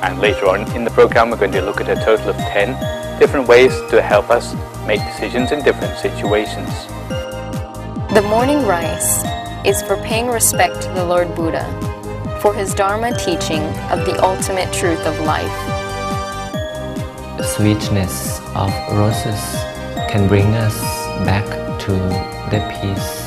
And later on in the program we're going to look at a total of 10 different ways to help us make decisions in different situations. The morning rice is for paying respect to the Lord Buddha, for his Dharma teaching of the ultimate truth of life. The sweetness of roses can bring us back to the peace.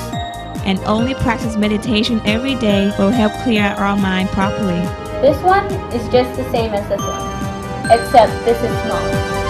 And only practice meditation every day will help clear our mind properly. This one is just the same as this one, except this is small.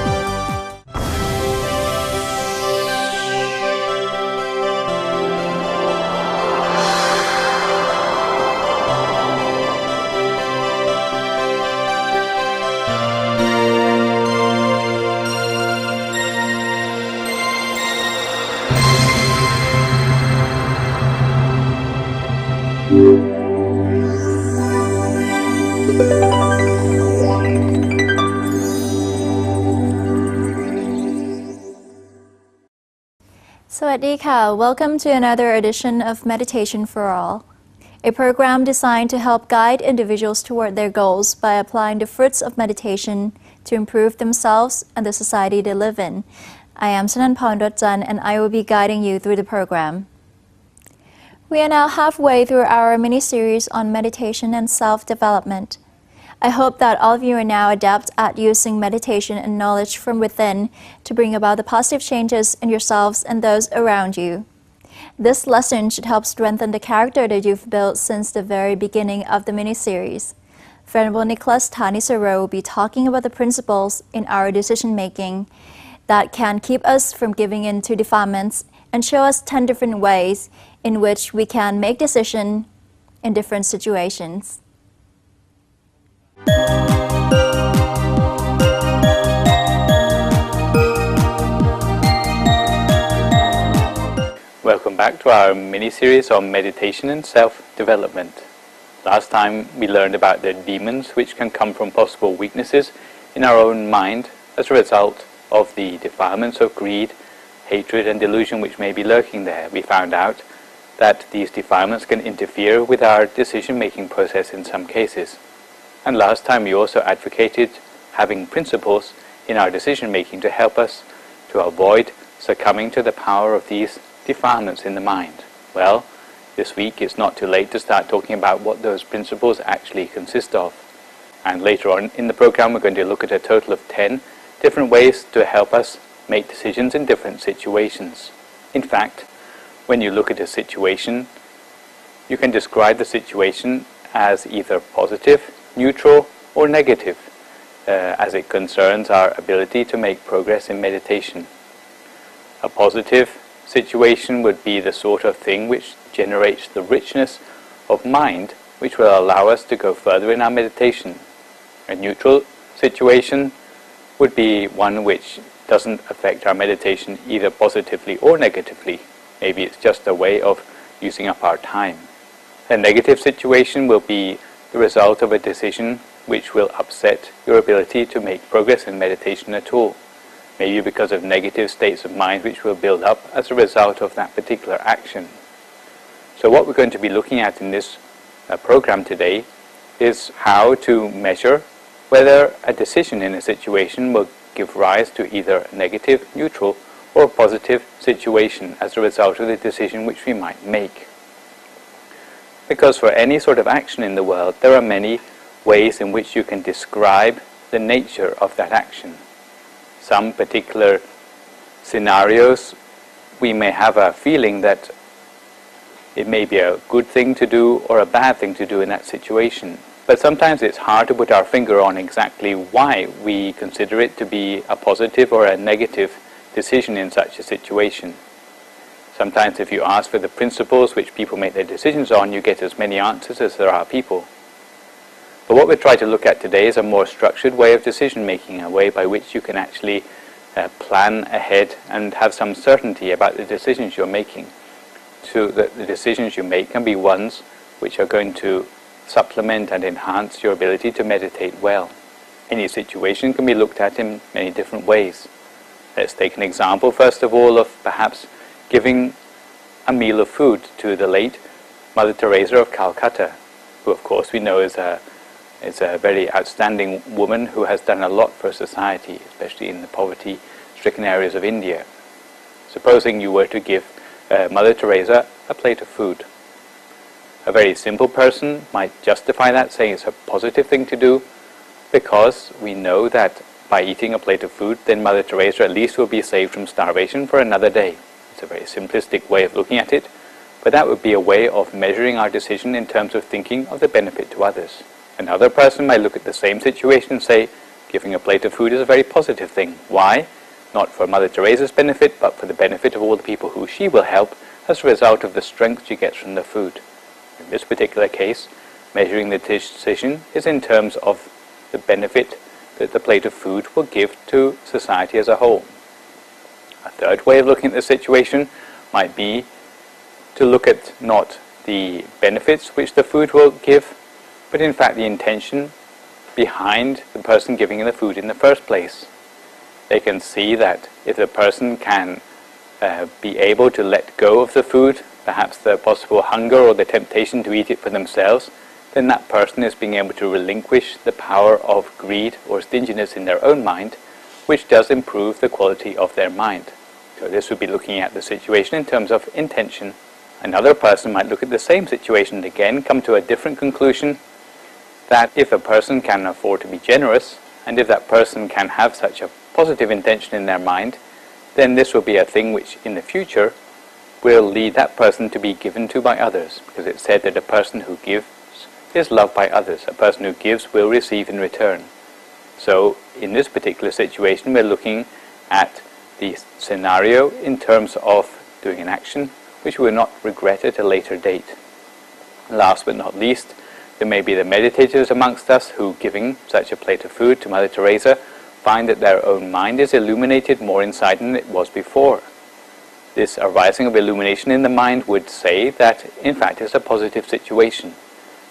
Sawadee-ka. Welcome to another edition of Meditation for All, a program designed to help guide individuals toward their goals by applying the fruits of meditation to improve themselves and the society they live in. I am Sanan Pondotjan and I will be guiding you through the program. We are now halfway through our mini-series on meditation and self-development. I hope that all of you are now adept at using meditation and knowledge from within to bring about the positive changes in yourselves and those around you. This lesson should help strengthen the character that you've built since the very beginning of the mini-series. Venerable Nicholas Thanissaro will be talking about the principles in our decision-making that can keep us from giving in to defilements and show us 10 different ways in which we can make decisions in different situations. Welcome back to our mini-series on meditation and self-development. Last time we learned about the demons which can come from possible weaknesses in our own mind as a result of the defilements of greed, hatred and delusion which may be lurking there. We found out that these defilements can interfere with our decision-making process in some cases. And last time we also advocated having principles in our decision-making to help us to avoid succumbing to the power of these defilements in the mind. Well, this week it's not too late to start talking about what those principles actually consist of. And later on in the program we're going to look at a total of 10 different ways to help us make decisions in different situations. In fact, when you look at a situation, you can describe the situation as either positive, neutral or negative, as it concerns our ability to make progress in meditation. A positive situation would be the sort of thing which generates the richness of mind which will allow us to go further in our meditation. A neutral situation would be one which doesn't affect our meditation either positively or negatively. Maybe it's just a way of using up our time. A negative situation will be the result of a decision which will upset your ability to make progress in meditation at all. Maybe because of negative states of mind which will build up as a result of that particular action. So what we're going to be looking at in this program today is how to measure whether a decision in a situation will give rise to either a negative, neutral or a positive situation as a result of the decision which we might make. Because for any sort of action in the world, there are many ways in which you can describe the nature of that action. Some particular scenarios, we may have a feeling that it may be a good thing to do or a bad thing to do in that situation. But sometimes it's hard to put our finger on exactly why we consider it to be a positive or a negative decision in such a situation. Sometimes if you ask for the principles which people make their decisions on, you get as many answers as there are people. But what we'll try to look at today is a more structured way of decision making, a way by which you can actually plan ahead and have some certainty about the decisions you're making, so that the decisions you make can be ones which are going to supplement and enhance your ability to meditate well. Any situation can be looked at in many different ways. Let's take an example first of all of perhaps giving a meal of food to the late Mother Teresa of Calcutta, who of course we know is a is a very outstanding woman who has done a lot for society, especially in the poverty-stricken areas of India. Supposing you were to give Mother Teresa a plate of food. A very simple person might justify that, saying it's a positive thing to do, because we know that by eating a plate of food, then Mother Teresa at least will be saved from starvation for another day. It's a very simplistic way of looking at it, but that would be a way of measuring our decision in terms of thinking of the benefit to others. Another person might look at the same situation and say, giving a plate of food is a very positive thing. Why? Not for Mother Teresa's benefit, but for the benefit of all the people who she will help as a result of the strength she gets from the food. In this particular case, measuring the decision is in terms of the benefit that the plate of food will give to society as a whole. A third way of looking at the situation might be to look at not the benefits which the food will give, but in fact the intention behind the person giving the food in the first place. They can see that if the person can be able to let go of the food, perhaps the possible hunger or the temptation to eat it for themselves, then that person is being able to relinquish the power of greed or stinginess in their own mind, which does improve the quality of their mind. So this would be looking at the situation in terms of intention. Another person might look at the same situation and again come to a different conclusion, that if a person can afford to be generous, and if that person can have such a positive intention in their mind, then this will be a thing which in the future will lead that person to be given to by others, because it's said that a person who gives is loved by others. A person who gives will receive in return. So in this particular situation, we're looking at the scenario in terms of doing an action which we will not regret at a later date. Last but not least, there may be the meditators amongst us who, giving such a plate of food to Mother Teresa, find that their own mind is illuminated more inside than it was before. This arising of illumination in the mind would say that in fact it's a positive situation.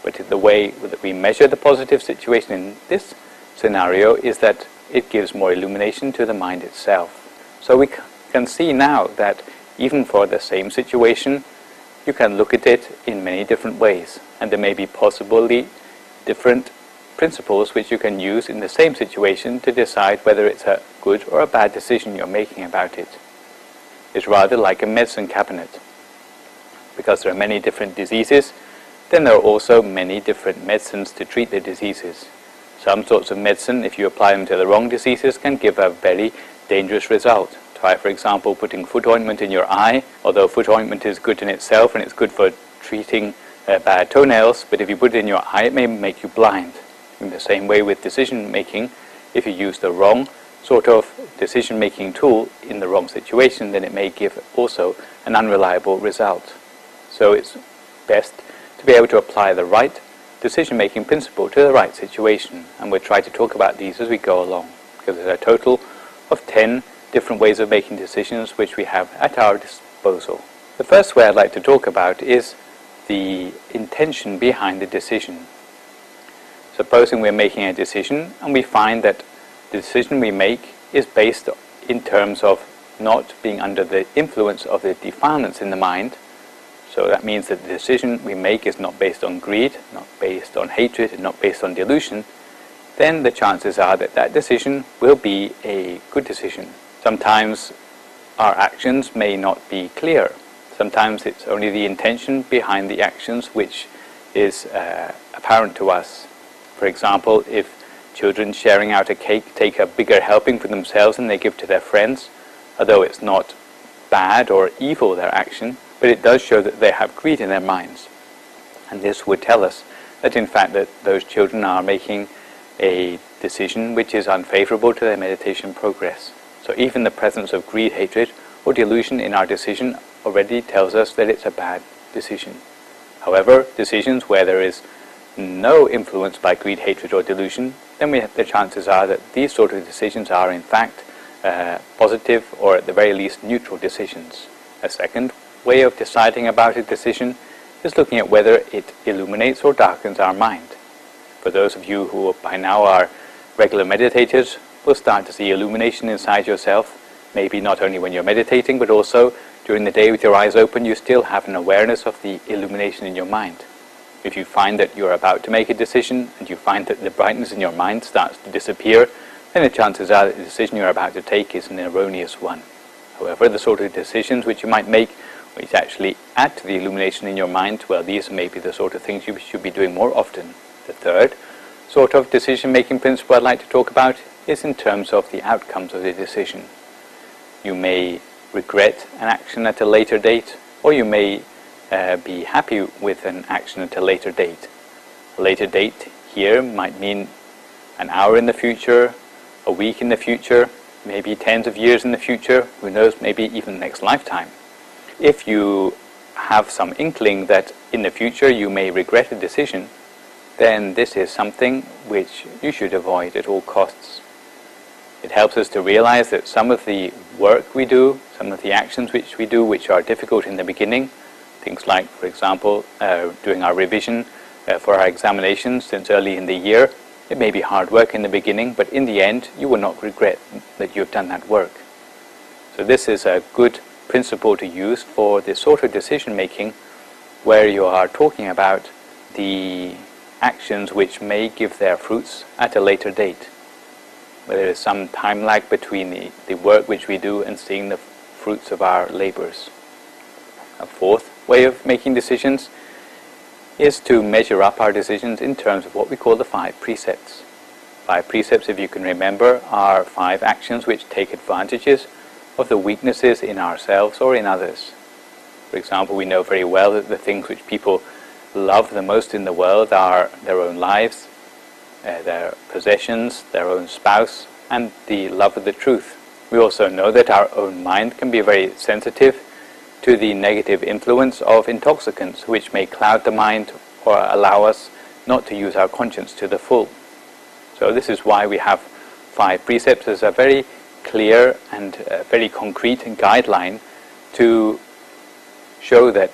But the way that we measure the positive situation in this scenario is that it gives more illumination to the mind itself. So we can see now that even for the same situation, you can look at it in many different ways, and there may be possibly different principles which you can use in the same situation to decide whether it's a good or a bad decision you're making about it. It's rather like a medicine cabinet. Because there are many different diseases, then there are also many different medicines to treat the diseases. Some sorts of medicine, if you apply them to the wrong diseases, can give a very dangerous result. Try, for example, putting foot ointment in your eye. Although foot ointment is good in itself and it's good for treating bad toenails, but if you put it in your eye, it may make you blind. In the same way with decision making, if you use the wrong sort of decision making tool in the wrong situation, then it may give also an unreliable result. So it's best to be able to apply the right decision making principle to the right situation, and we'll try to talk about these as we go along, because there's a total of 10 different ways of making decisions which we have at our disposal. The first way I'd like to talk about is the intention behind the decision. Supposing we're making a decision and we find that the decision we make is based in terms of not being under the influence of the defilements in the mind. So that means that the decision we make is not based on greed, not based on hatred, and not based on delusion. Then the chances are that that decision will be a good decision. Sometimes our actions may not be clear. Sometimes it's only the intention behind the actions which is apparent to us. For example, if children sharing out a cake take a bigger helping for themselves than they give to their friends, although it's not bad or evil, their action, but it does show that they have greed in their minds. And this would tell us that in fact that those children are making a decision which is unfavorable to their meditation progress. So even the presence of greed, hatred, or delusion in our decision already tells us that it's a bad decision. However, decisions where there is no influence by greed, hatred, or delusion, then the chances are that these sort of decisions are in fact positive, or at the very least neutral decisions. A second way of deciding about a decision is looking at whether it illuminates or darkens our mind. For those of you who by now are regular meditators, will start to see illumination inside yourself, maybe not only when you're meditating, but also during the day with your eyes open, you still have an awareness of the illumination in your mind. If you find that you're about to make a decision and you find that the brightness in your mind starts to disappear, then the chances are that the decision you're about to take is an erroneous one. However, the sort of decisions which you might make which actually add to the illumination in your mind, well, these may be the sort of things you should be doing more often. The third sort of decision-making principle I'd like to talk about is in terms of the outcomes of the decision. You may regret an action at a later date, or you may be happy with an action at a later date. A later date here might mean an hour in the future, a week in the future, maybe tens of years in the future, who knows, maybe even next lifetime. If you have some inkling that in the future you may regret a decision, then this is something which you should avoid at all costs. It helps us to realize that some of the work we do, some of the actions which we do which are difficult in the beginning, things like, for example, doing our revision for our examinations since early in the year, it may be hard work in the beginning, but in the end you will not regret that you've done that work. So this is a good principle to use for this sort of decision making where you are talking about the actions which may give their fruits at a later date, where there is some time lag between the work which we do and seeing the fruits of our labors. A fourth way of making decisions is to measure up our decisions in terms of what we call the 5 precepts. 5 precepts, if you can remember, are 5 actions which take advantages of the weaknesses in ourselves or in others. For example, we know very well that the things which people love the most in the world are their own lives, their possessions, their own spouse, and the love of the truth. We also know that our own mind can be very sensitive to the negative influence of intoxicants, which may cloud the mind or allow us not to use our conscience to the full. So this is why we have 5 precepts as a very clear and very concrete guideline to show that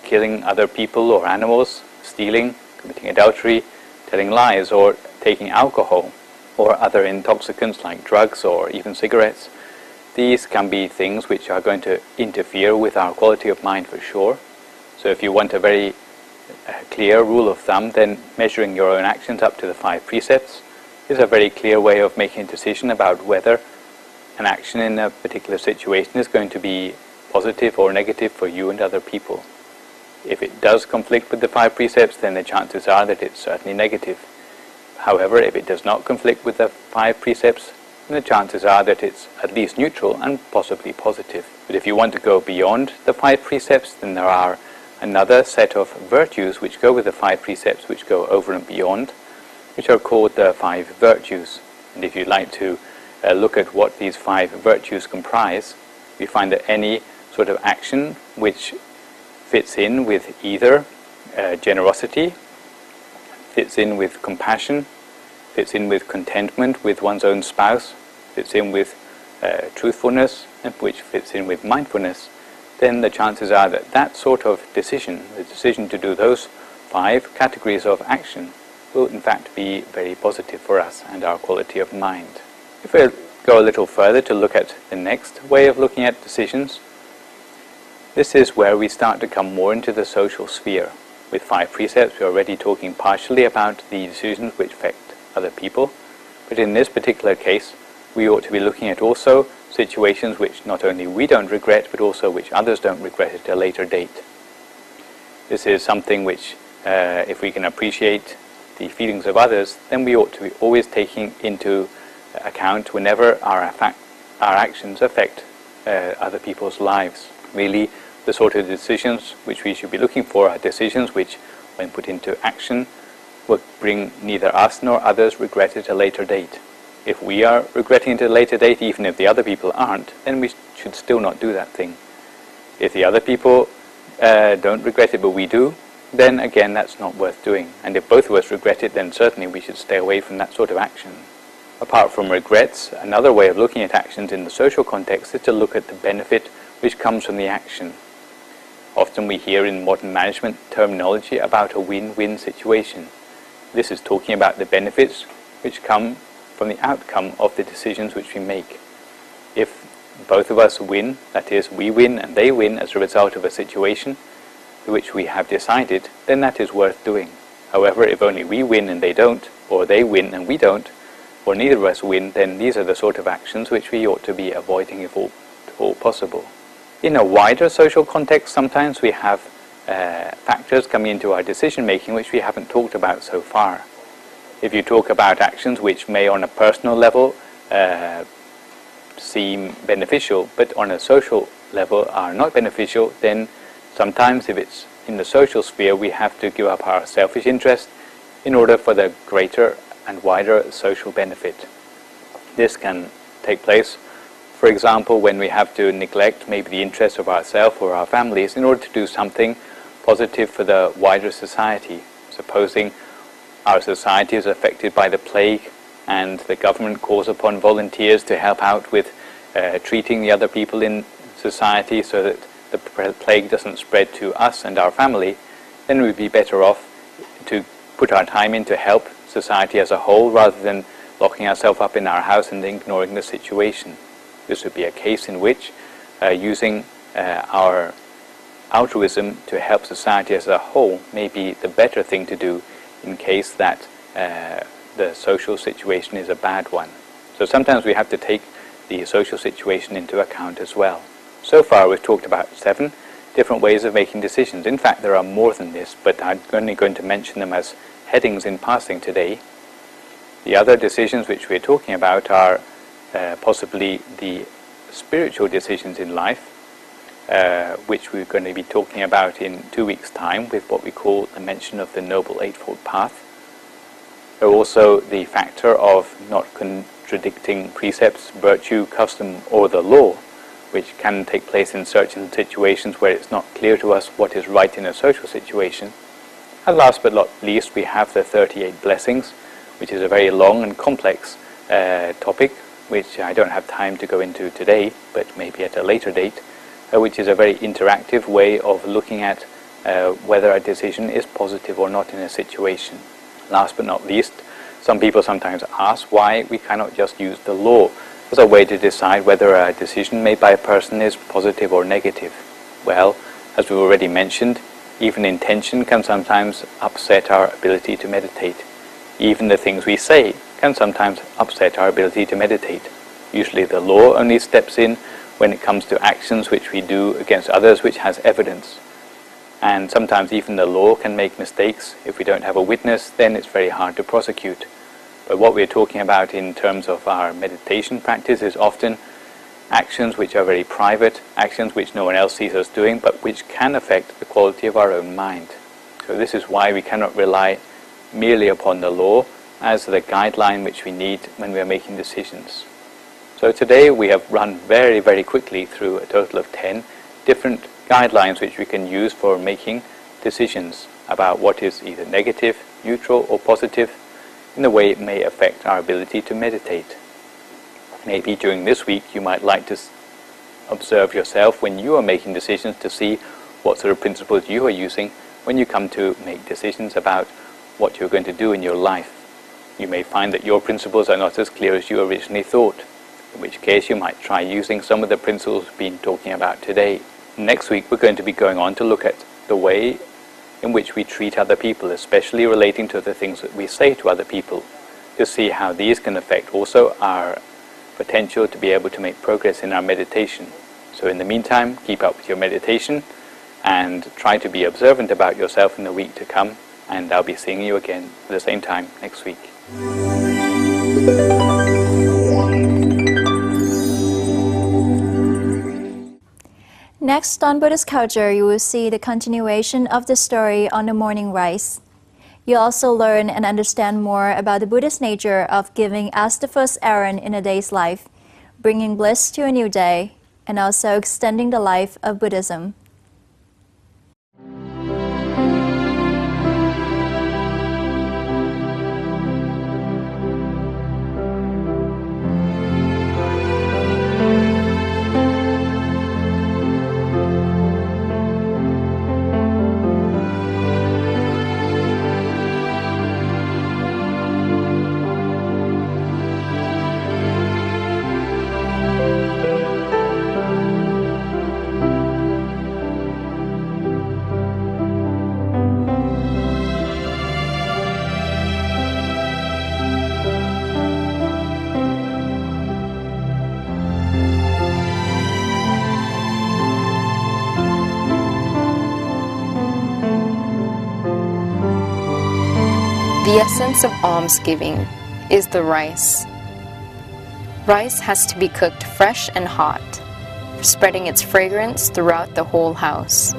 killing other people or animals, stealing, committing adultery, telling lies, or taking alcohol or other intoxicants like drugs or even cigarettes, these can be things which are going to interfere with our quality of mind for sure. So if you want a very clear rule of thumb, then measuring your own actions up to the 5 precepts is a very clear way of making a decision about whether an action in a particular situation is going to be positive or negative for you and other people. If it does conflict with the 5 precepts, then the chances are that it's certainly negative. However, if it does not conflict with the 5 precepts, then the chances are that it's at least neutral and possibly positive. But if you want to go beyond the 5 precepts, then there are another set of virtues which go with the 5 precepts, which go over and beyond, which are called the 5 virtues. And if you'd like to look at what these 5 virtues comprise, we find that any sort of action which fits in with either generosity, fits in with compassion, fits in with contentment with one's own spouse, fits in with truthfulness, and which fits in with mindfulness, then the chances are that that sort of decision, the decision to do those 5 categories of action, will in fact be very positive for us and our quality of mind. If we go a little further to look at the next way of looking at decisions, this is where we start to come more into the social sphere. With 5 precepts, we're already talking partially about the decisions which affect other people, but in this particular case, we ought to be looking at also situations which not only we don't regret, but also which others don't regret at a later date. This is something which, if we can appreciate the feelings of others, then we ought to be always taking into account whenever our actions affect other people's lives. Really, the sort of decisions which we should be looking for are decisions which, when put into action, will bring neither us nor others regret at a later date. If we are regretting it at a later date, even if the other people aren't, then we should still not do that thing. If the other people don't regret it but we do, then again that's not worth doing. And if both of us regret it, then certainly we should stay away from that sort of action. Apart from regrets, another way of looking at actions in the social context is to look at the benefit which comes from the action. Often we hear in modern management terminology about a win-win situation. This is talking about the benefits which come from the outcome of the decisions which we make. If both of us win, that is, we win and they win as a result of a situation, which we have decided, then that is worth doing. However, if only we win and they don't, or they win and we don't, or neither of us win, then these are the sort of actions which we ought to be avoiding if all possible. In a wider social context, sometimes we have factors coming into our decision making which we haven't talked about so far. If you talk about actions which may on a personal level seem beneficial, but on a social level are not beneficial, then sometimes if it's in the social sphere we have to give up our selfish interest in order for the greater and wider social benefit. This can take place, for example, when we have to neglect maybe the interests of ourselves or our families in order to do something positive for the wider society. Supposing our society is affected by the plague and the government calls upon volunteers to help out with treating the other people in society so that the plague doesn't spread to us and our family, then we'd be better off to put our time in to help society as a whole rather than locking ourselves up in our house and ignoring the situation. This would be a case in which using our altruism to help society as a whole may be the better thing to do in case that the social situation is a bad one. So sometimes we have to take the social situation into account as well. So far we've talked about 7 different ways of making decisions. In fact, there are more than this, but I'm only going to mention them as headings in passing today. The other decisions which we're talking about are possibly the spiritual decisions in life, which we're going to be talking about in 2 weeks' time with what we call the mention of the Noble Eightfold Path. There are also the factor of not contradicting precepts, virtue, custom, or the law, which can take place in certain situations where it's not clear to us what is right in a social situation. And last but not least, we have the 38 blessings, which is a very long and complex topic, which I don't have time to go into today, but maybe at a later date, which is a very interactive way of looking at whether a decision is positive or not in a situation. Last but not least, some people sometimes ask why we cannot just use the law as a way to decide whether a decision made by a person is positive or negative. Well, as we already mentioned, even intention can sometimes upset our ability to meditate. Even the things we say can sometimes upset our ability to meditate. Usually the law only steps in when it comes to actions which we do against others which has evidence. And sometimes even the law can make mistakes. If we don't have a witness, then it's very hard to prosecute. But what we're talking about in terms of our meditation practice is often actions which are very private, actions which no one else sees us doing, but which can affect the quality of our own mind. So this is why we cannot rely merely upon the law as the guideline which we need when we are making decisions. So today we have run very, very quickly through a total of 10 different guidelines which we can use for making decisions about what is either negative, neutral, or positive in the way it may affect our ability to meditate. Maybe during this week you might like to observe yourself when you are making decisions to see what sort of principles you are using when you come to make decisions about what you're going to do in your life. You may find that your principles are not as clear as you originally thought, in which case you might try using some of the principles we've been talking about today. Next week we're going to be going on to look at the way in which we treat other people, especially relating to the things that we say to other people, to see how these can affect also our potential to be able to make progress in our meditation. So in the meantime, keep up with your meditation and try to be observant about yourself in the week to come, and I'll be seeing you again at the same time next week. Next on Buddhist Culture, you will see the continuation of the story on the morning rise. You'll also learn and understand more about the Buddhist nature of giving as the first errand in a day's life, bringing bliss to a new day, and also extending the life of Buddhism. The essence of almsgiving is the rice. Rice has to be cooked fresh and hot, spreading its fragrance throughout the whole house.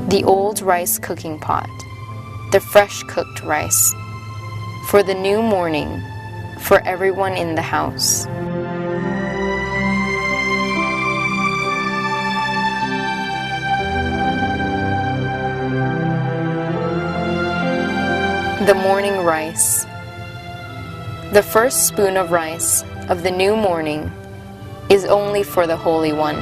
The old rice cooking pot, the fresh cooked rice, for the new morning, for everyone in the house. The morning rice. The first spoon of rice of the new morning is only for the Holy One.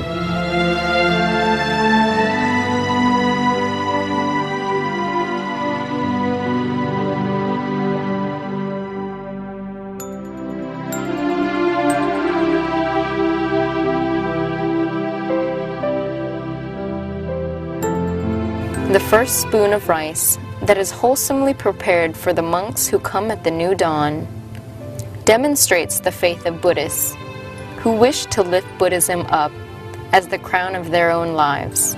The first spoon of rice that is wholesomely prepared for the monks who come at the new dawn demonstrates the faith of Buddhists who wish to lift Buddhism up as the crown of their own lives.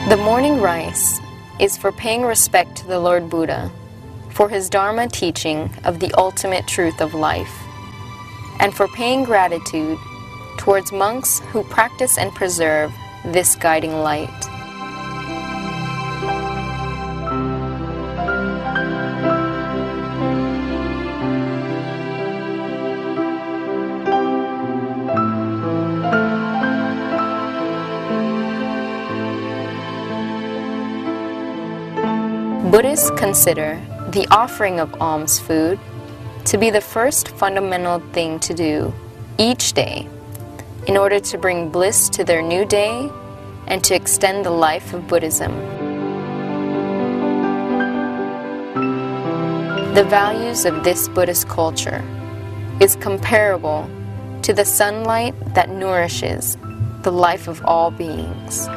The morning rice is for paying respect to the Lord Buddha, for his Dharma teaching of the ultimate truth of life, and for paying gratitude towards monks who practice and preserve this guiding light. Buddhists consider the offering of alms food to be the first fundamental thing to do each day in order to bring bliss to their new day and to extend the life of Buddhism. The values of this Buddhist culture is comparable to the sunlight that nourishes the life of all beings.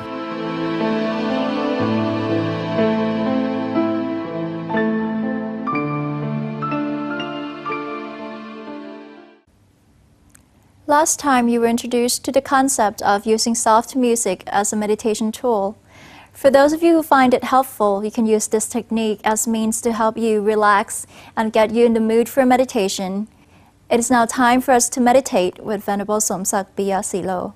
Last time you were introduced to the concept of using soft music as a meditation tool. For those of you who find it helpful, you can use this technique as means to help you relax and get you in the mood for meditation. It is now time for us to meditate with Venerable Somsak Biyasilo.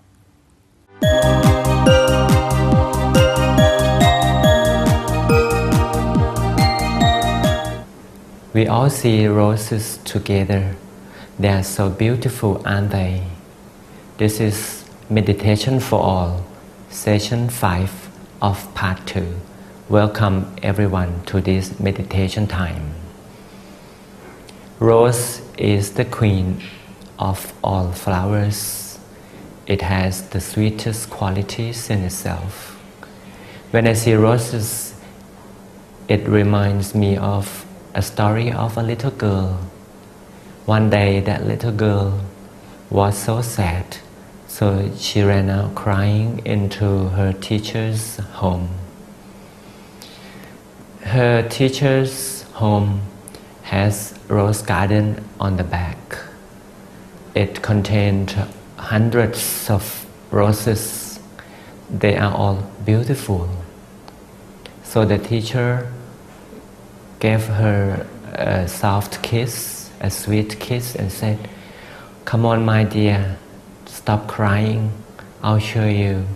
We all see roses together. They are so beautiful, aren't they? This is Meditation for All, Session 5 of Part 2. Welcome everyone to this meditation time. Rose is the queen of all flowers. It has the sweetest qualities in itself. When I see roses, it reminds me of a story of a little girl. One day that little girl was so sad, so she ran out crying into her teacher's home. Her teacher's home has a rose garden on the back. It contained hundreds of roses. They are all beautiful. So the teacher gave her a soft kiss, a sweet kiss, and said, "Come on, my dear, stop crying. I'll show you.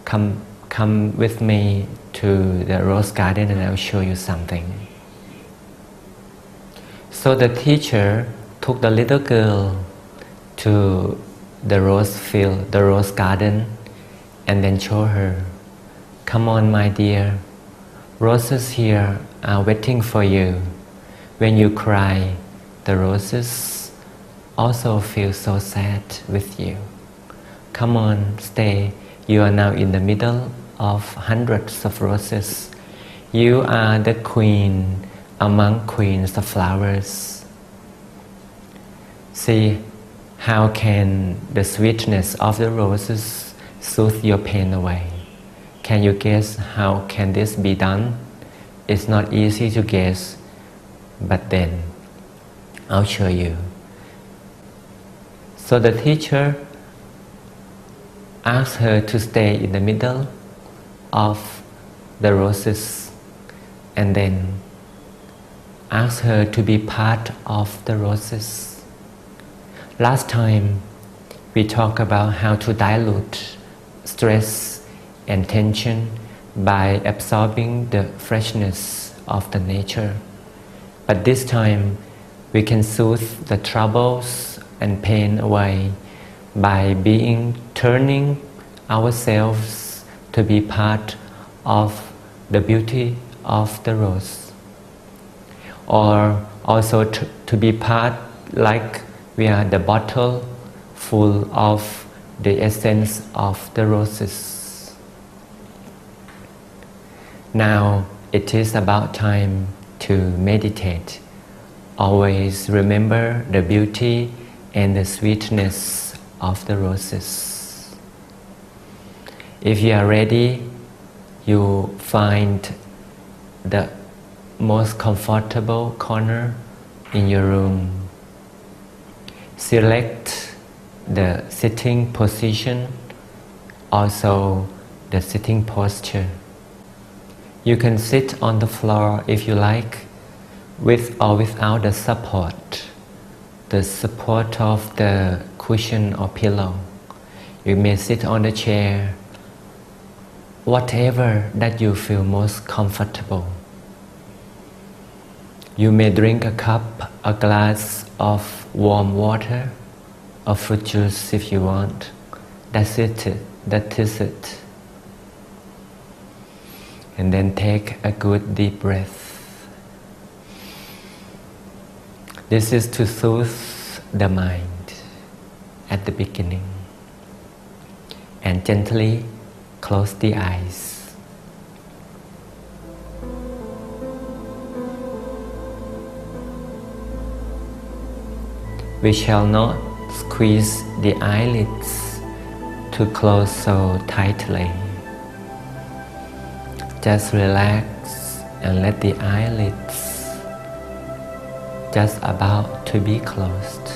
Come with me to the rose garden and I'll show you something." So the teacher took the little girl to the rose field, the rose garden, and then show her, "Come on, my dear, roses here are waiting for you. When you cry, the roses also feel so sad with you. Come on, stay. You are now in the middle of hundreds of roses. You are the queen among queens of flowers. See, how can the sweetness of the roses soothe your pain away? Can you guess how can this be done? It's not easy to guess, but then I'll show you." So the teacher asked her to stay in the middle of the roses and then asked her to be part of the roses. Last time we talked about how to dilute stress and tension by absorbing the freshness of the nature. But this time we can soothe the troubles and pain away by turning ourselves to be part of the beauty of the rose, or also to be part like we are the bottle full of the essence of the roses. Now it is about time to meditate. Always remember the beauty and the sweetness of the roses. If you are ready, you find the most comfortable corner in your room. Select the sitting position, also the sitting posture. You can sit on the floor if you like, with or without the support of the cushion or pillow. You may sit on the chair, whatever that you feel most comfortable. You may drink a glass of warm water or fruit juice if you want. That is it. And then take a good deep breath. This is to soothe the mind at the beginning. And gently close the eyes. We shall not squeeze the eyelids too close so tightly. Just relax and let the eyelids just about to be closed.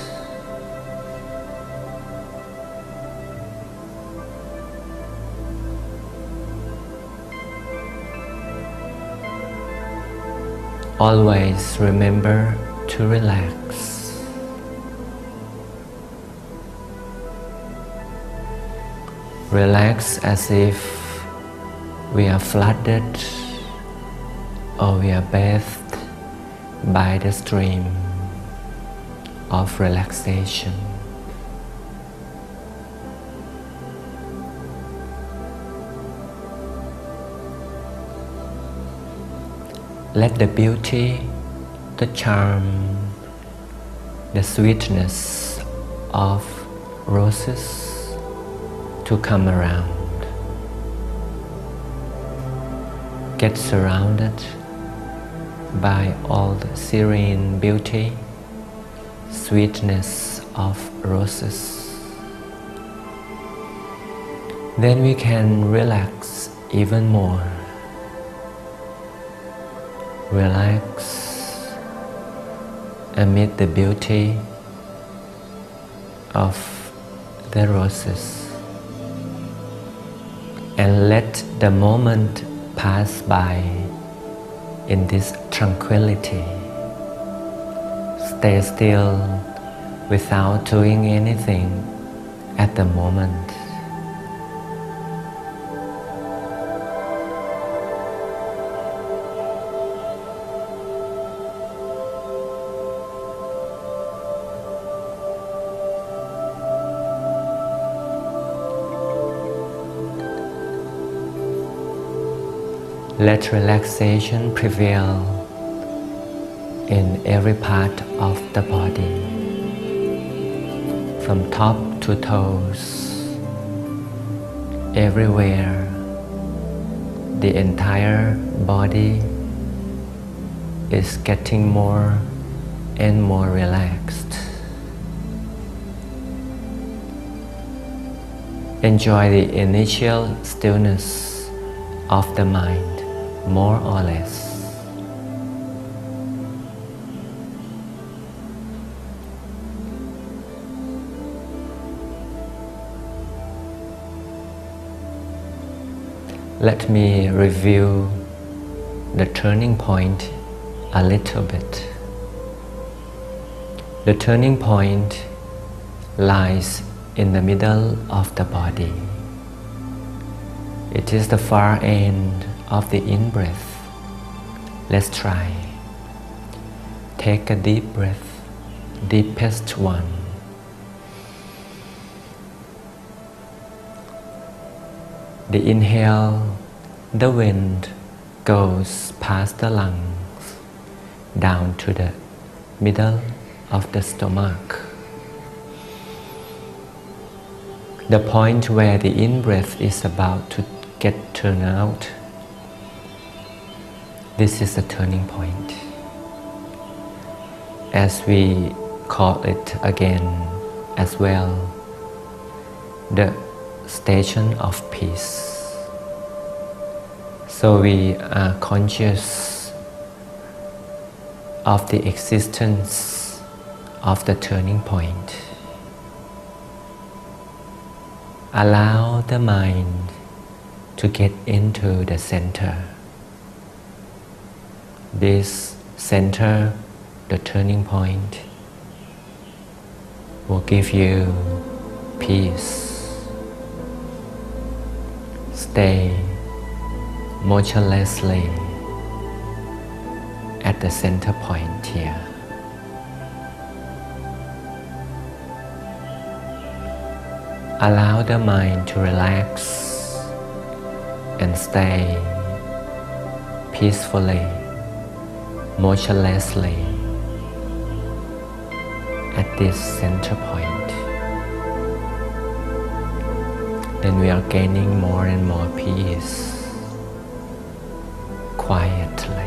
Always remember to relax. Relax as if we are flooded or we are bathed by the stream of relaxation. Let the beauty, the charm, the sweetness of roses to come around. Get surrounded by all the serene beauty, sweetness of roses. Then we can relax even more. Relax amid the beauty of the roses, and let the moment pass by in this tranquility. Stay still without doing anything at the moment. Let relaxation prevail in every part of the body, from top to toes, everywhere. The entire body is getting more and more relaxed. Enjoy the initial stillness of the mind, more or less. Let me review the turning point a little bit. The turning point lies in the middle of the body. It is the far end of the in-breath. Let's try. Take a deep breath, deepest one. The inhale, the wind goes past the lungs, down to the middle of the stomach. The point where the in-breath is about to get turned out. This is a turning point. As we call it again as well, the station of peace. So we are conscious of the existence of the turning point. Allow the mind to get into the center. This center, the turning point, will give you peace. Stay motionlessly at the center point here. Allow the mind to relax and stay peacefully, motionlessly at this center point. Then we are gaining more and more peace, quietly.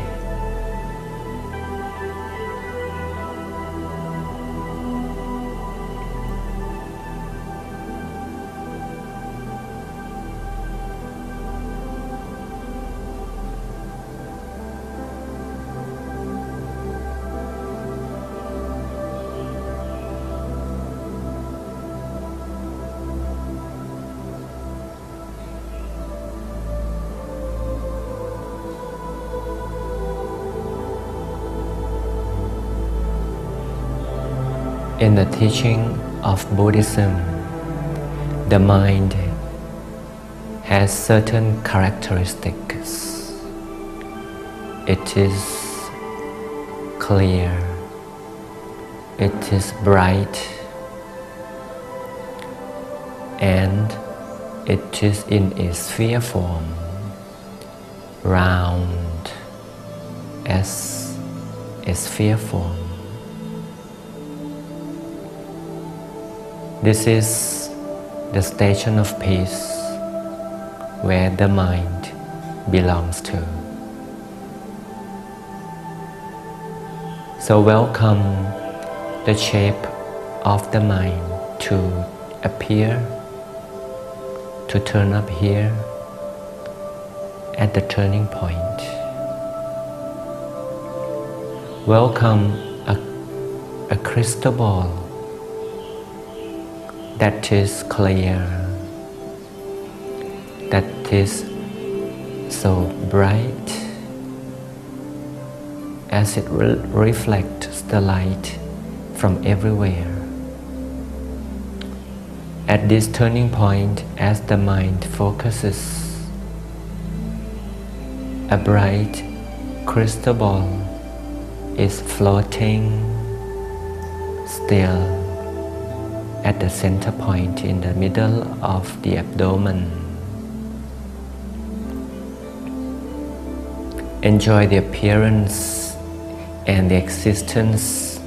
In the teaching of Buddhism, the mind has certain characteristics. It is clear, it is bright, and it is in a sphere form, round as a sphere form. This is the station of peace where the mind belongs to. So welcome the shape of the mind to appear, to turn up here at the turning point. Welcome a crystal ball that is clear, that is so bright as it reflects the light from everywhere. At this turning point, as the mind focuses, a bright crystal ball is floating still at the center point in the middle of the abdomen. Enjoy the appearance and the existence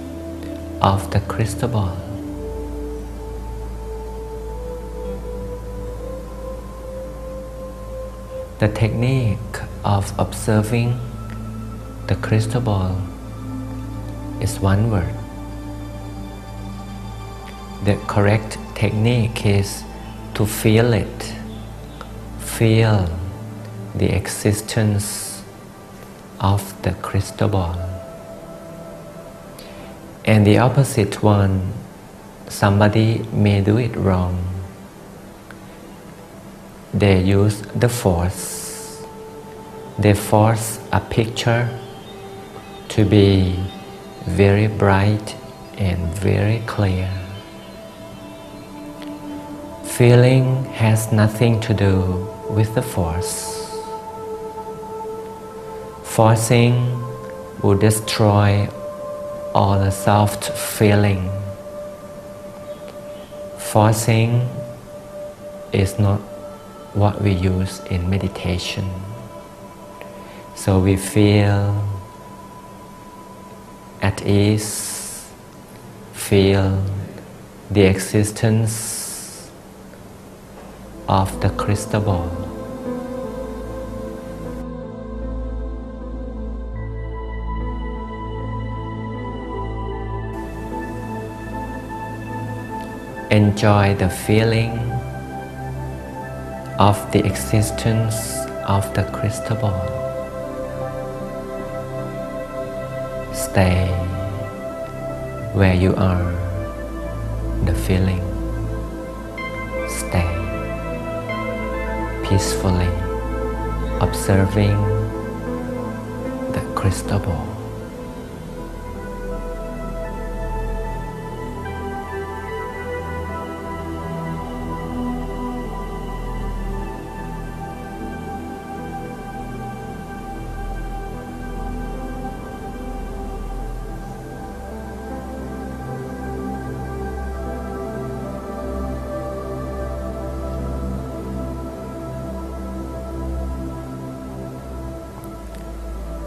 of the crystal ball. The technique of observing the crystal ball is one word. The correct technique is to feel it. Feel the existence of the crystal ball. And the opposite one, somebody may do it wrong. They use the force. They force a picture to be very bright and very clear. Feeling has nothing to do with the force. Forcing will destroy all the soft feeling. Forcing is not what we use in meditation. So we feel at ease, feel the existence of the crystal ball. Enjoy the feeling of the existence of the crystal ball. Stay where you are, the feeling. Stay peacefully observing the crystal ball.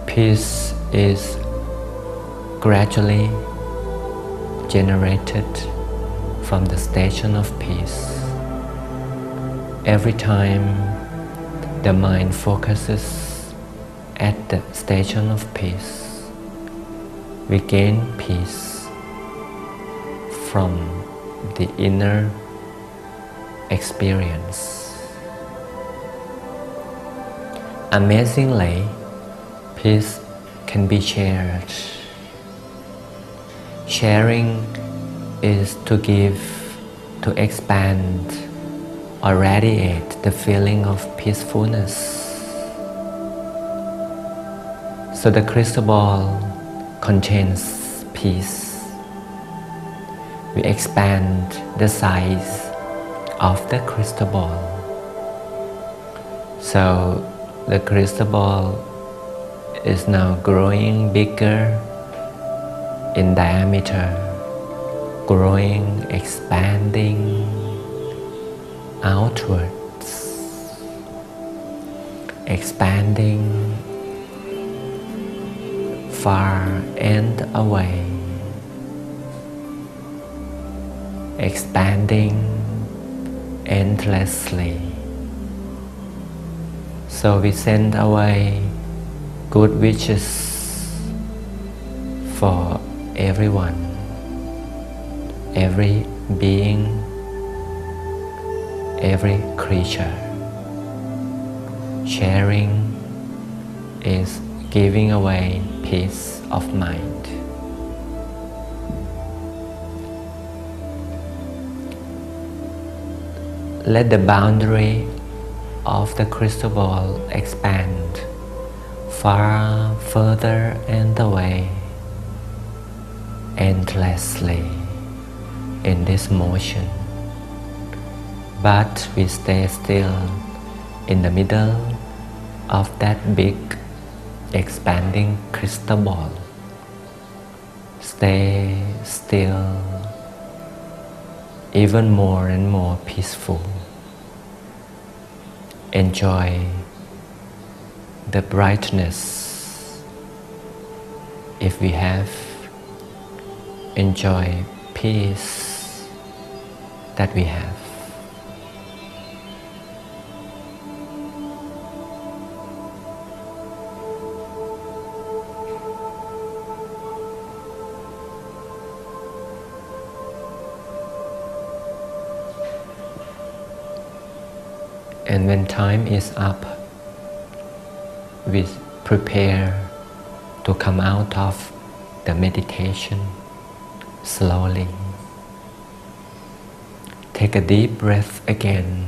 Peace is gradually generated from the station of peace. Every time the mind focuses at the station of peace, we gain peace from the inner experience. Amazingly, peace can be shared. Sharing is to give, to expand or radiate the feeling of peacefulness. So the crystal ball contains peace. We expand the size of the crystal ball. So the crystal ball is now growing bigger in diameter, growing, expanding outwards, expanding far and away, expanding endlessly. So we send away good wishes for everyone, every being, every creature. Sharing is giving away peace of mind. Let the boundary of the crystal ball expand far further and away, endlessly in this motion. But we stay still in the middle of that big expanding crystal ball. Stay still, even more and more peaceful. Enjoy the brightness if we have enjoy peace that we have. And when time is up, we prepare to come out of the meditation slowly. Take a deep breath again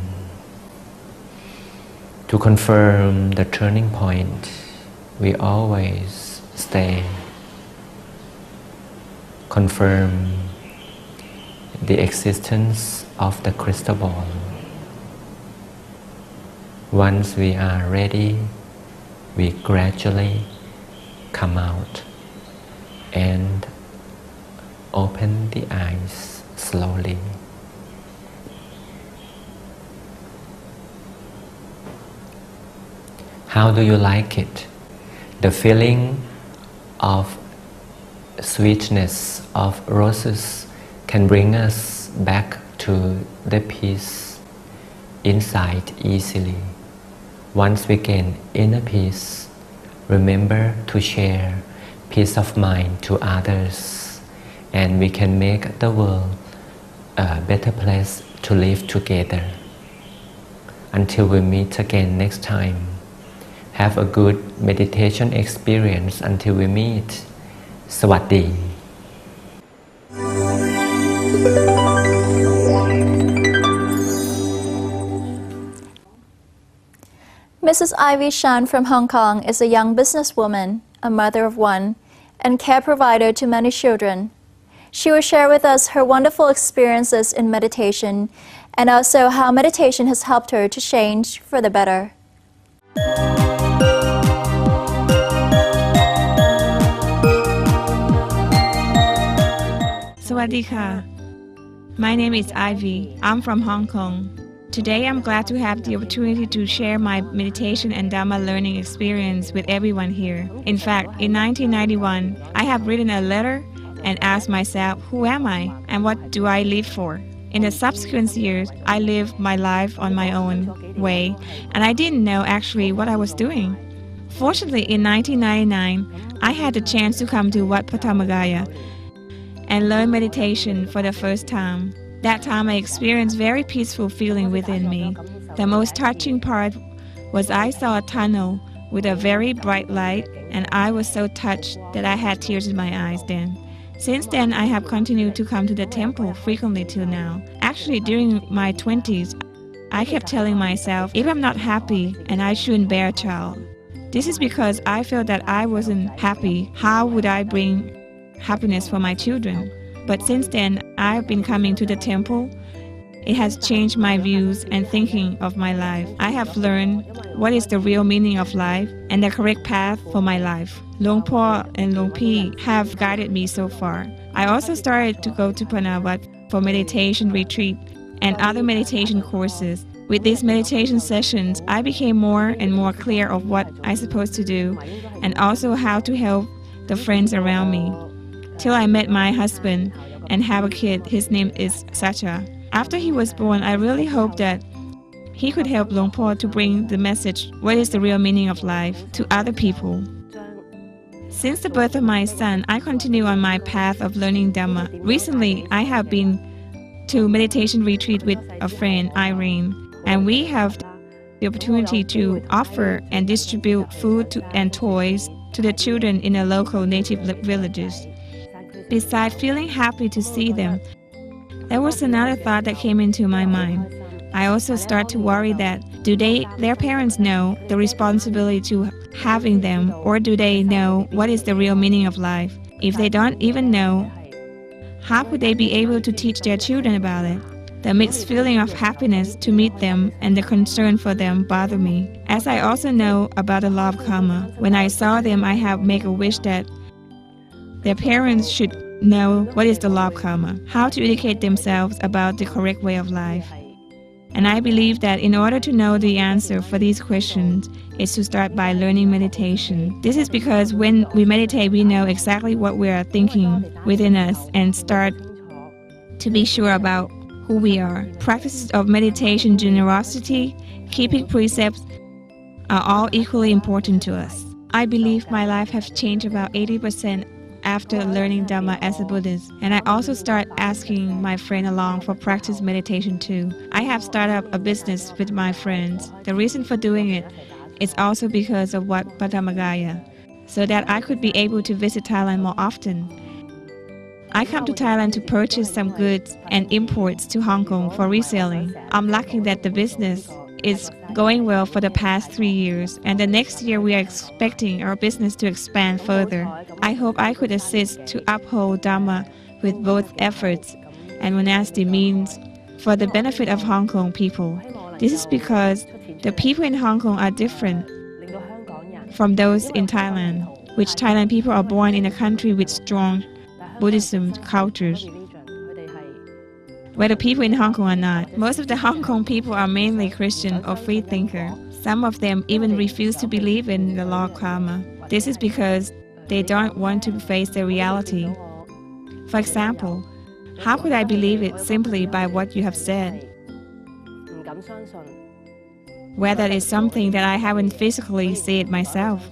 to confirm the turning point. We always stay. Confirm the existence of the crystal ball. Once we are ready, we gradually come out and open the eyes slowly. How do you like it? The feeling of sweetness of roses can bring us back to the peace inside easily. Once we gain inner peace, remember to share peace of mind to others, and we can make the world a better place to live together. Until we meet again next time, have a good meditation experience until we meet. สวัสดี Mrs. Ivy Shan from Hong Kong is a young businesswoman, a mother of one, and care provider to many children. She will share with us her wonderful experiences in meditation and also how meditation has helped her to change for the better. Sawadika. My name is Ivy. I'm from Hong Kong. Today I'm glad to have the opportunity to share my meditation and Dharma learning experience with everyone here. In fact, in 1991, I have written a letter and asked myself, who am I and what do I live for? In the subsequent years, I lived my life on my own way, and I didn't know actually what I was doing. Fortunately, in 1999, I had the chance to come to Wat Patthamagaya and learn meditation for the first time. That time I experienced very peaceful feeling within me. The most touching part was I saw a tunnel with a very bright light, and I was so touched that I had tears in my eyes then. Since then, I have continued to come to the temple frequently till now. Actually, during my 20s, I kept telling myself, if I'm not happy, and I shouldn't bear a child. This is because I felt that I wasn't happy. How would I bring happiness for my children? But since then, I've been coming to the temple. It has changed my views and thinking of my life. I have learned what is the real meaning of life and the correct path for my life. Luang Por and Luang Pi have guided me so far. I also started to go to Panawat for meditation retreat and other meditation courses. With these meditation sessions, I became more and more clear of what I'm supposed to do and also how to help the friends around me. Till I met my husband and have a kid. His name is Sacha. After he was born, I really hoped that he could help Luang Por to bring the message, what is the real meaning of life, to other people. Since the birth of my son, I continue on my path of learning Dhamma. Recently, I have been to meditation retreat with a friend, Irene, and we have the opportunity to offer and distribute food and toys to the children in the local native villages. Besides feeling happy to see them, there was another thought that came into my mind. I also start to worry that do their parents know the responsibility to having them, or do they know what is the real meaning of life? If they don't even know, how could they be able to teach their children about it? The mixed feeling of happiness to meet them and the concern for them bother me. As I also know about the law of karma, when I saw them, I have made a wish that their parents should know what is the law of karma, how to educate themselves about the correct way of life. And I believe that in order to know the answer for these questions is to start by learning meditation. This is because when we meditate, we know exactly what we are thinking within us and start to be sure about who we are. Practices of meditation, generosity, keeping precepts are all equally important to us. I believe my life has changed about 80% after learning Dhamma as a Buddhist, and I also start asking my friend along for practice meditation too. I have started up a business with my friends. The reason for doing it is also because of Wat Patthamagaya, so that I could be able to visit Thailand more often. I come to Thailand to purchase some goods and imports to Hong Kong for reselling. I'm lucky that the business is going well for the past 3 years, and the next year we are expecting our business to expand further. I hope I could assist to uphold Dhamma with both efforts and monastic means for the benefit of Hong Kong people. This is because the people in Hong Kong are different from those in Thailand, which Thailand people are born in a country with strong Buddhism cultures, where the people in Hong Kong are not. Most of the Hong Kong people are mainly Christian or free thinker. Some of them even refuse to believe in the law of karma. This is because they don't want to face the reality. For example, how could I believe it simply by what you have said? Where that is something that I haven't physically seen myself.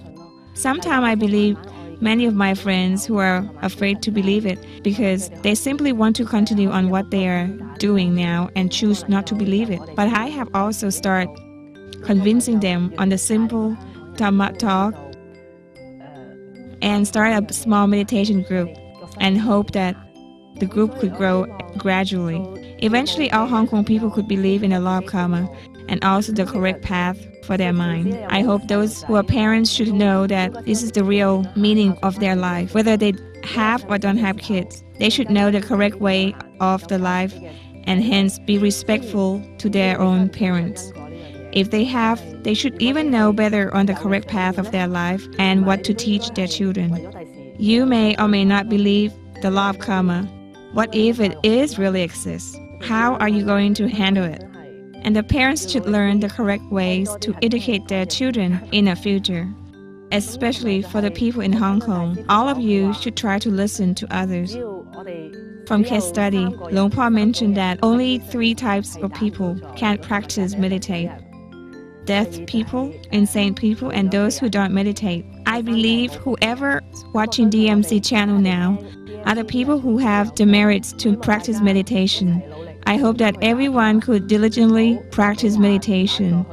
Sometimes I believe many of my friends who are afraid to believe it because they simply want to continue on what they are doing now and choose not to believe it. But I have also started convincing them on the simple Dhamma talk and start a small meditation group and hope that the group could grow gradually. Eventually, all Hong Kong people could believe in the law of karma and also the correct path for their mind. I hope those who are parents should know that this is the real meaning of their life. Whether they have or don't have kids, they should know the correct way of the life and hence be respectful to their own parents. If they have, they should even know better on the correct path of their life and what to teach their children. You may or may not believe the law of karma. What if it is really exists? How are you going to handle it? And the parents should learn the correct ways to educate their children in the future. Especially for the people in Hong Kong, all of you should try to listen to others. From case study, Luang Por mentioned that only 3 types of people can practice meditate: deaf people, insane people, and those who don't meditate. I believe whoever watching DMC channel now are the people who have the merits to practice meditation. I hope that everyone could diligently practice meditation,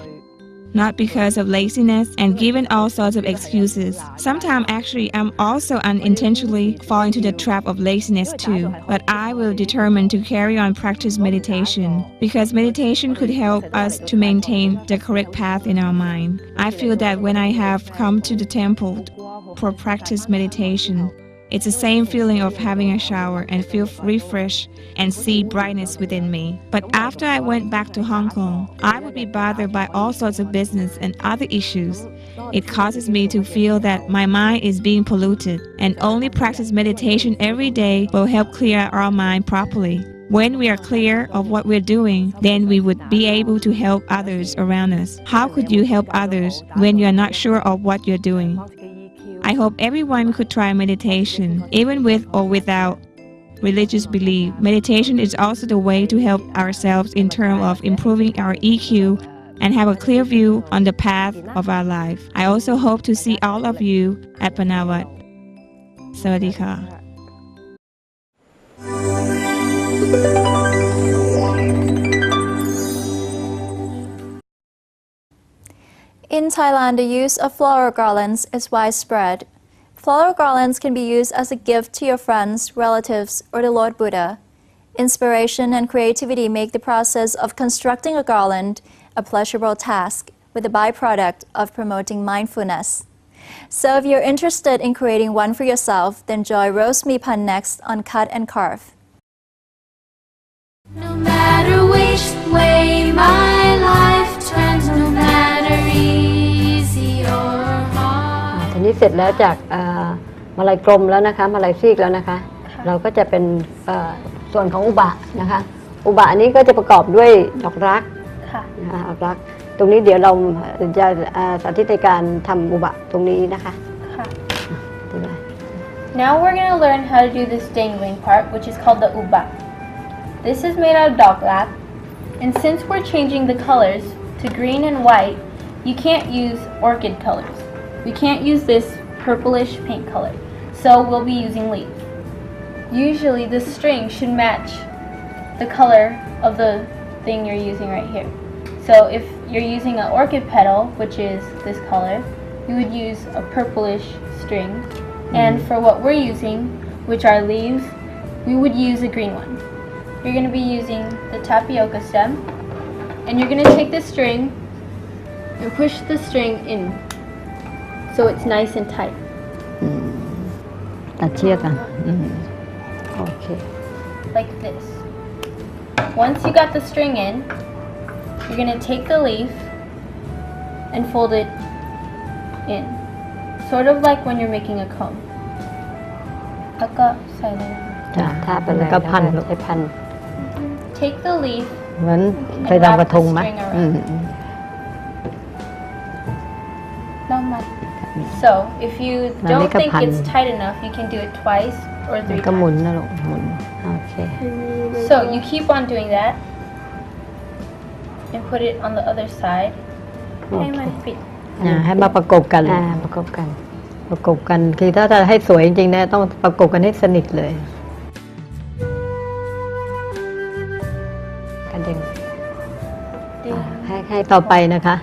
not because of laziness and given all sorts of excuses. Sometimes actually I'm also unintentionally fall into the trap of laziness too, but I will determine to carry on practice meditation because meditation could help us to maintain the correct path in our mind. I feel that when I have come to the temple for practice meditation, it's the same feeling of having a shower and feel refreshed and see brightness within me. But after I went back to Hong Kong, I would be bothered by all sorts of business and other issues. It causes me to feel that my mind is being polluted, and only practice meditation every day will help clear our mind properly. When we are clear of what we're doing, then we would be able to help others around us. How could you help others when you're not sure of what you're doing? I hope everyone could try meditation, even with or without religious belief. Meditation is also the way to help ourselves in terms of improving our EQ and have a clear view on the path of our life. I also hope to see all of you at Panawat. Sawadee-ka. In Thailand, the use of flower garlands is widespread. Flower garlands can be used as a gift to your friends, relatives, or the Lord Buddha. Inspiration and creativity make the process of constructing a garland a pleasurable task, with the byproduct of promoting mindfulness. So if you're interested in creating one for yourself, then join Rose Mi Pan next on Cut and Carve. No matter which way my life turns, no matter easy or hard. ทีนี้เสร็จแล้วจากมาลัยกลมแล้วนะคะมาลัยซีกแล้วนะคะเราก็จะเป็นส่วนของอุบะนะคะอุบะนี้ก็จะประกอบด้วยดอกรัก ค่ะ นะคะรักตรงนี้เดี๋ยวเราจะสาธิตในการทำอุบะตรงนี้นะคะ ค่ะ ได้ไหม Now we're going to learn how to do this dangling part, which is called the uba. This is made out of dog lap, and since we're changing the colors to green and white, you can't use orchid colors. We can't use this purplish paint color, so we'll be using leaf. Usually the string should match the color of the thing you're using right here. So if you're using an orchid petal, which is this color, you would use a purplish string. And for what we're using, which are leaves, we would use a green one. You're going to be using the tapioca stem, and you're going to take the string and push the string in so it's nice and tight. ตัดเชือกอ่ะโอเค Like this. Once you got the string in, you're going to take the leaf and fold it in. Sort of like when you're making a comb. แล้วก็ใส่เลยนะคะ จ้ะทาไปเลยก็พันใช้พัน Take the leaf เหมือนไปทำกระทงไหม So if you Now don't make a think it's pan. tight enough, you can do it twice or มัน three ก็หมุน times. นะลูกหมุนโอเค So you keep on doing that and put it on the other side. ให้มันปิด ให้มาประกบกันประกบกันคือถ้าจะให้สวยจริงๆนะต้องประกบกันให้สนิทเลยกันเด้งให้ต่อไปนะคะ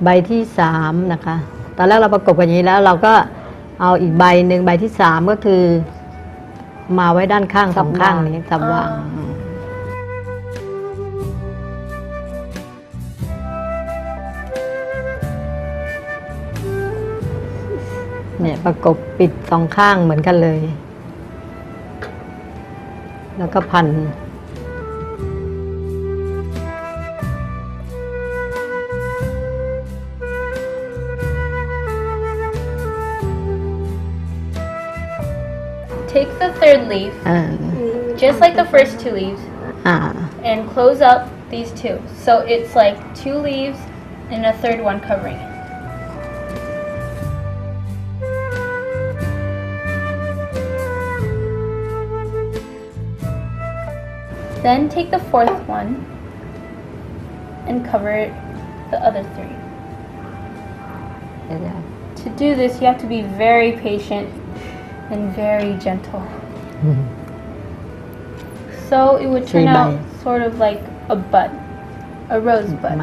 ใบที่3นะคะตอนแรกเราประกบกันอย่างนี้แล้วเราก็เอาอีกใบหนึ่งใบที่3ก็คือมาไว้ด้านข้างสองข้างนี้สับวางเนี่ยประกบปิดสองข้างเหมือนกันเลย แล้วก็พันTake the third leaf, just like the first 2 leaves, and close up these 2. So it's like 2 leaves and a third one covering it. Then take the 4th one and cover the other 3. To do this, you have to be very patient and very gentle. So it would turn out sort of like a bud, a rosebud.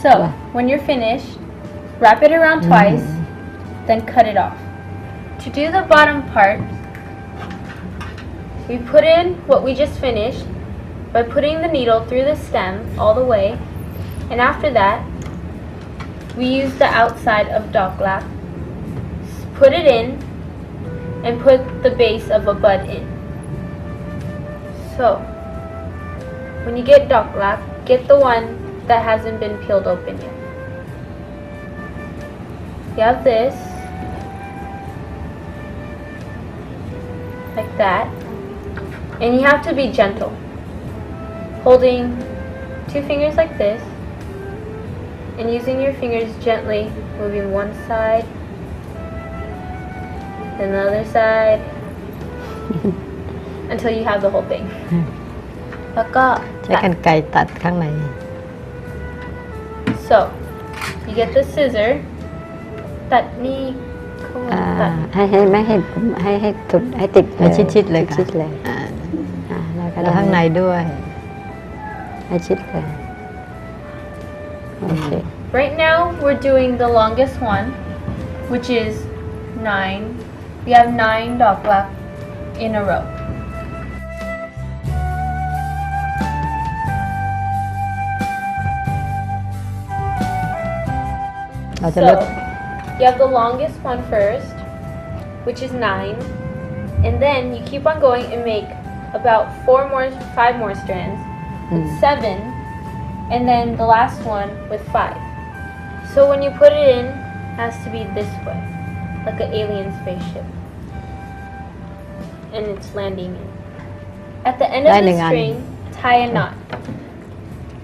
So when you're finished, wrap it around twice, then cut it off. To do the bottom part, we put in what we just finished by putting the needle through the stem all the way, and after that, we use the outside of doglap, put it in, and put the base of a bud in. So, when you get doglap, get the one that hasn't been peeled open yet. You have this, like that, and you have to be gentle, holding 2 fingers like this, and using your fingers gently, moving one side, then the other side, until you have the whole thing. แล้วก็ ใช้กรรไกรตัดข้างใน So, you get the scissor, ตัดนี่เข้ามาตัด ให้ไม่ให้สุดให้ติดชิดๆเลยค่ะชิดเลยแล้วข้างในด้วยให้ชิดเลยโอเค Right now, we're doing the longest one, which is 9. We have 9 doglap in a row. So, you have the longest one first, which is 9, and then you keep on going and make about 5 more strands with 7, and then the last one with 5. So when you put it in, it has to be this way, like an alien spaceship, and it's landing in. At the end of the string, tie a knot.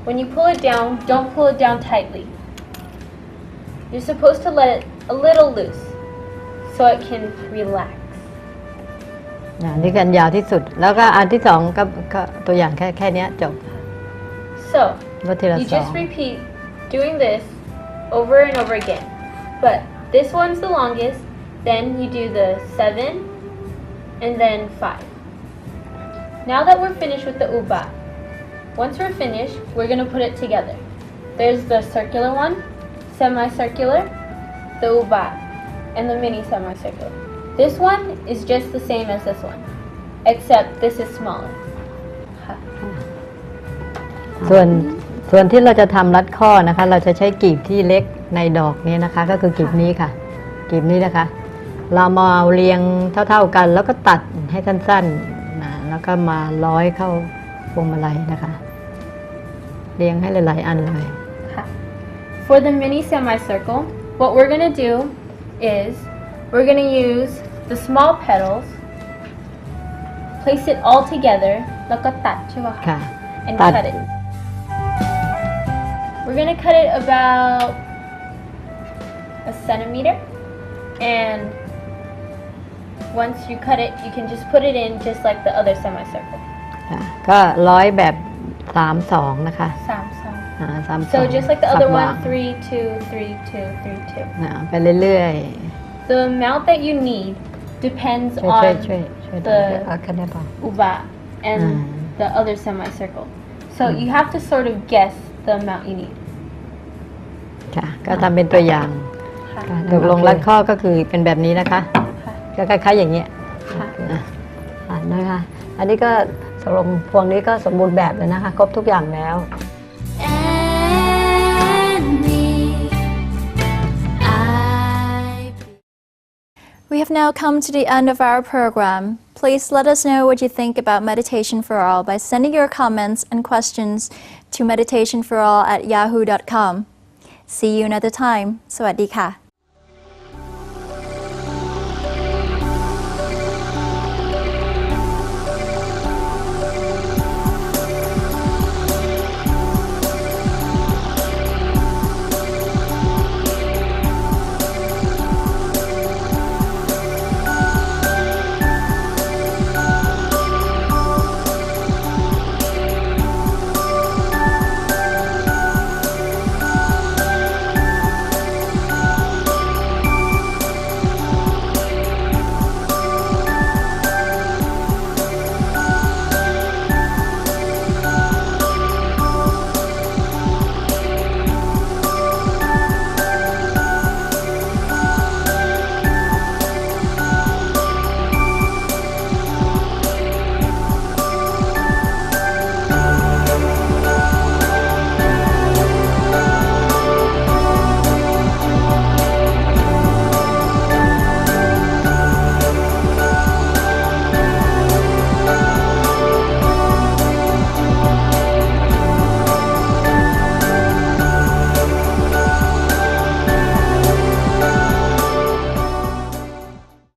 When you pull it down, don't pull it down tightly. You're supposed to let it a little loose so it can relax. นี่กันยาวที่สุดแล้วก็อันที่สองก็ตัวอย่างแค่นี้จบ So ลดทีละ you สอง just repeat doing this over and over again. But this one's the longest, then you do the 7 and then 5. Now that we're finished with the uba, once we're finished, we're going to put it together. There's the circular one, semicircular, the uba, and the mini semicircular. This one is just the same as this one, except this is smaller. ส่วนที่เราจะทำรัดข้อนะคะเราจะใช้กลีบที่เล็กในดอกนี้นะคะก็คือกลีบนี้ค่ะกลีบนี้นะคะเรามาเรียงเท่าๆกันแล้วก็ตัดให้สั้นๆนะแล้วก็มาร้อยเข้าพวงมาลัยนะคะเรียงให้หลายๆอันเลย For the mini semicircle, what we're going to do is we're going to use the small petals, place it all together, แล้วก็ตัดใช่ไหมคะ ค่ะ and ตัด cut it. We're going to cut it about a centimeter, and once you cut it, you can just put it in just like the other semicircle. ค่ะก็ร้อยแบบ3-2นะคะ 3-2 So just like the other สับวาง one, 3, 2, 3, 2, 3, 2. นะไปเรื่อย The amount that you need depends ๆช่วย on เอาแค่นี้พอ uba and the other semicircle. So you have to sort of guess the amount you need. ค่ะก็ทำเป็นตัวอย่างตกลงรัดข้อก็คือเป็นแบบนี้นะคะก็คล้ายๆอย่างเงี้ยนะคะอันนี้ก็ตกลงพวงนี้ก็สมบูรณ์แบบเลยนะคะครบทุกอย่างแล้ว And me, We have now come to the end of our program. Please let us know what you think about Meditation for All by sending your comments and questions to meditationforall@yahoo.com. See you another time. สวัสดีค่ะ